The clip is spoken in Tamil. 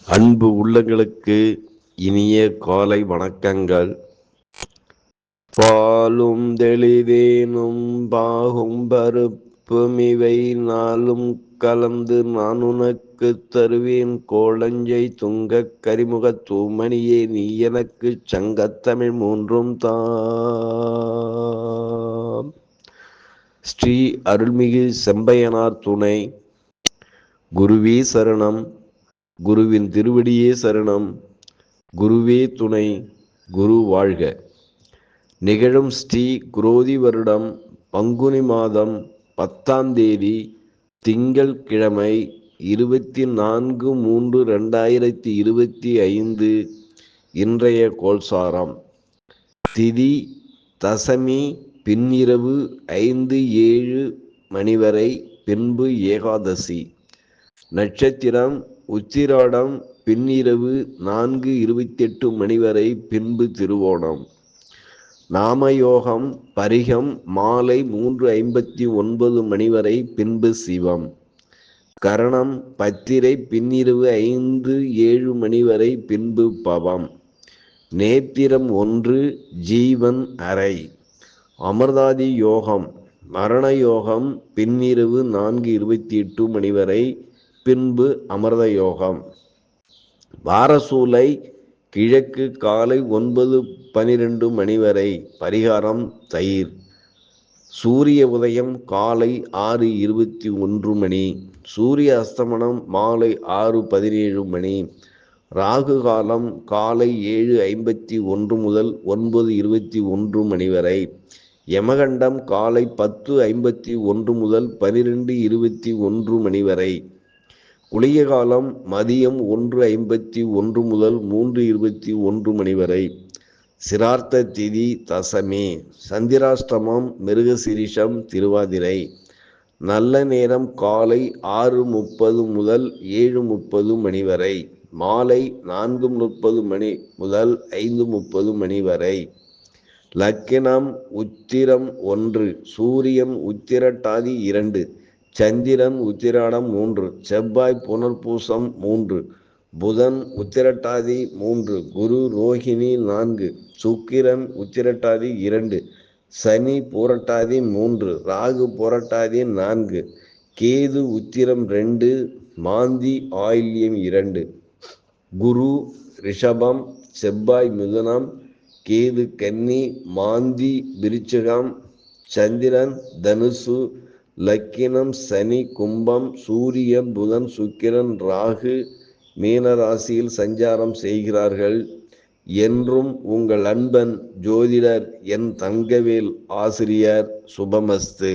அன்பு உள்ளங்களுக்கு இனிய காலை வணக்கங்கள். பாலும் தெளிதேனும் பாகும் பருப்பும் இவை நாளும் கலந்து நான் உனக்குத் தருவேன். கோளஞ்சை துங்கக் கரிமுகத் தூமணியே, நீ எனக்குச் சங்கத்தமிழ் மூன்றும் தா. ஸ்ரீ அருள்மிகு செம்பையனார் துணை. குருவே சரணம். குருவின் திருவடியே சரணம். குருவே துணை. குரு வாழ்க. நிகழும் ஸ்ரீ குரோதி வருடம் பங்குனி மாதம் 10ஆம் தேதி திங்கள் கிழமை 24/3/2025 இன்றைய கோல்சாரம். திதி தசமி பின்னிரவு 5-7 மணி வரை, பின்பு ஏகாதசி. நட்சத்திரம் உத்திராடம் பின்னிரவு 4:28 மணி வரை, பின்பு திருவோணம். நாமயோகம் பரிகம் மாலை 3:59 மணி வரை, பின்பு சிவம். கரணம் பத்திரை பின்னிரவு 5-7 மணி வரை, பின்பு பவம். நேத்திரம் 1, ஜீவன் அரை. அமிர்தாதி யோகம் மரண யோகம் பின்னிரவு 4:28 மணி வரை, பின்பு அமிர்த யோகம். வாரசூலை கிழக்கு காலை 9:12 மணி வரை. பரிகாரம் தயிர். சூரிய உதயம் காலை 6:21 மணி. சூரிய அஸ்தமனம் மாலை 6:17 மணி. ராகு காலம் காலை 7:51 முதல் 9:21 மணி வரை. யமகண்டம் காலை 10:51 முதல் 12:21 மணி வரை. குளிய காலம் மதியம் 1:51 முதல் 3:21 மணி வரை. சிரார்த்த திதி தசமி. சந்திராஷ்டமம் மிருகசீரிஷம் திருவாதிரை. நல்ல நேரம் காலை 6:30 முதல் 7:30 மணி வரை. மாலை 4:30 மணி முதல் 5:30 மணி வரை. லக்கினம் உத்திரம் 1. சூரியன் உத்திரட்டாதி 2. சந்திரன் உத்திராடம் 3. செவ்வாய் புனர்பூசம் 3. புதன் உத்திரட்டாதி 3. குரு ரோஹிணி 4. சுக்கிரன் உத்திரட்டாதி 2. சனி பூரட்டாதி 3. ராகு புரட்டாதி 4. கேது உத்திரம் 2. மாந்தி ஆயில்யம் 2. குரு ரிஷபம், செவ்வாய் மிதுனம், கேது கன்னி, மாந்தி விருச்சிகம், சந்திரன் தனுசு. லக்கினம் சனி கும்பம். சூரியன் புதன் சுக்கிரன் ராகு மீனராசியில் சஞ்சாரம் செய்கிறார்கள். என்றும் உங்கள் அன்பன் ஜோதிடர் என் தங்கவேல் ஆசிரியர். சுபமஸ்து.